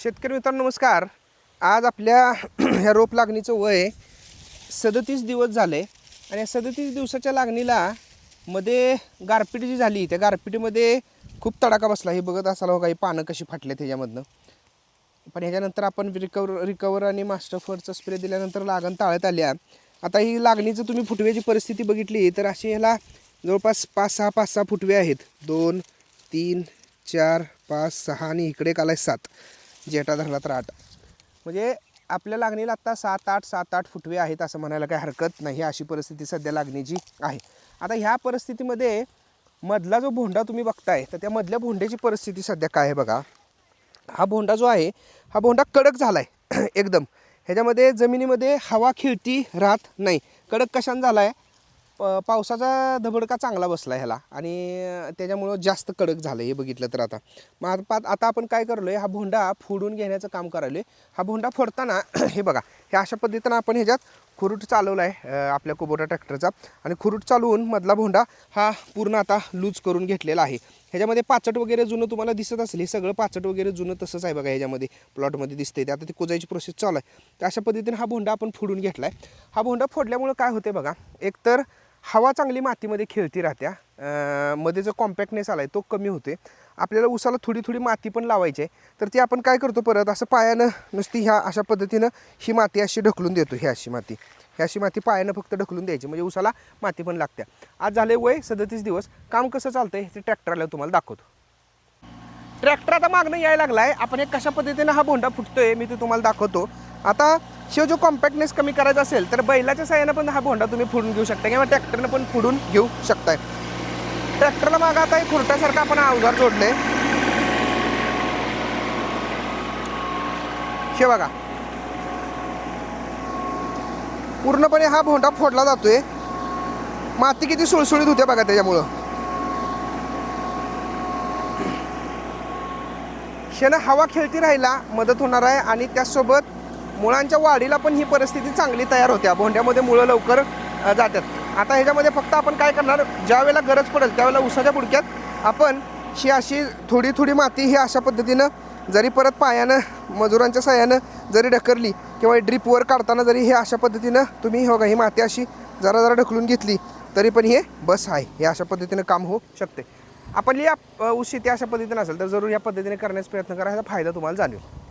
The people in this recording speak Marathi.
शेतकरी मित्रांनो नमस्कार. आज आपल्या ह्या रोप लागणीचं वय 37 दिवस झाले आणि या 37 दिवसाच्या लागणीला मध्ये गारपीट जी झाली त्या गारपीटीमध्ये खूप तडाखा बसला. हे बघत असाल हो काही पानं कशी फाटले त्याच्यामधनं. पण ह्याच्यानंतर आपण रिकवर आणि मास्टरफरचा स्प्रे दिल्यानंतर लागण ताळत आल्या. आता ही लागणीचं तुम्ही फुटव्याची परिस्थिती बघितली तर अशी ह्याला जवळपास 5-6 फुटवे आहेत. 2, 3, 4, 5, 6 आणि इकडे एक आलाय 7. जेटा धरला तर 8. म्हणजे आपल्या लागणीला आत्ता 7-8 फुटवे आहेत असं म्हणायला काही हरकत नाही. अशी परिस्थिती सध्या लागणीची आहे. आता ह्या परिस्थितीमध्ये मधला जो भोंडा तुम्ही बघताय तर त्या मधल्या भोंड्याची परिस्थिती सध्या काय आहे बघा. हा भोंडा जो आहे हा भोंडा कडक झाला आहे एकदम. ह्याच्यामध्ये जमिनीमध्ये हवा खिळती राहत नाही. कडक कशाने झाला आहे? पावसाचा धबडका चांगला बसला ह्याला आणि त्याच्यामुळं जास्त कडक झालं हे बघितलं तर. आता आपण काय करलो आहे, हा भोंडा फोडून घेण्याचं काम करायलो आहे. हा भोंडा फोडताना हे बघा, हे अशा पद्धतीनं आपण ह्याच्यात खुरूट चालवला आहे आपल्या कुबोटा ट्रॅक्टरचा आणि खुरूट चालवून मधला भोंडा हा पूर्ण आता लूज करून घेतलेला आहे. ह्याच्यामध्ये पाचट वगैरे जुनं तुम्हाला दिसत असेल. हे सगळं पाचट वगैरे जुनं तसंच आहे बघा. ह्याच्यामध्ये प्लॉटमध्ये दिसते ते आता ती कुजायची प्रोसेस चालू आहे. तर अशा पद्धतीने हा भोंडा आपण फोडून घेतला आहे. हा भोंडा फोडल्यामुळं काय होते बघा, एकतर हवा चांगली मातीमध्ये खेळती राहत्या. मध्ये जो कॉम्पॅक्टनेस आला आहे तो कमी होते. आपल्याला उसाला थोडी माती पण लावायची आहे तर ती आपण काय करतो परत असं पायानं नुसती ह्या अशा पद्धतीनं ही माती अशी ढकलून देतो. ही अशी माती पायानं फक्त ढकलून द्यायची म्हणजे उसाला माती पण लागते. आज झाले वय 37 दिवस. काम कसं चालतंय ते ट्रॅक्टरला तुम्हाला दाखवतो. ट्रॅक्टर आता मागणं यायला लागला आहे. आपण एक कशा पद्धतीनं हा भोंडा फुटतोय मी ते तुम्हाला दाखवतो. आता शिव जो कॉम्पॅक्टनेस कमी करायचा असेल तर बैलाच्या साहाय्यानं पण हा भोंडा तुम्ही फोडून घेऊ शकता किंवा ट्रॅक्टरनं पण फोडून घेऊ शकताय. ट्रॅक्टरला मागं आता एक खुरट्यासारखं आपण अवजार जोडले. हे बघा, पूर्णपणे हा भोंडा फोडला जातोय. माती किती सुळसुळीत होते बघा त्याच्यामुळं. शेणं हवा खेळती राहायला मदत होणार आहे आणि त्याचसोबत मुळांच्या वाढीला पण ही परिस्थिती चांगली तयार होत्या. भोंड्यामध्ये मुळं लवकर जातात. आता ह्याच्यामध्ये फक्त आपण काय करणार, ज्या वेळेला गरज पडेल त्यावेळेला उसाच्या बुडक्यात आपण ही अशी थोडी माती ही अशा पद्धतीनं जरी परत पायानं मजुरांच्या साह्यानं जरी ढकलली किंवा ड्रीपवर काढताना जरी हे अशा पद्धतीनं तुम्ही हो का ही माती अशी जरा ढकलून घेतली तरी पण हे बस आहे. हे अशा पद्धतीनं काम होऊ शकते. आपण या ऊस शेती अशा पद्धतीनं असेल तर जरूर या पद्धतीने करण्याचा प्रयत्न करा. ह्याचा फायदा तुम्हाला जाणवेल.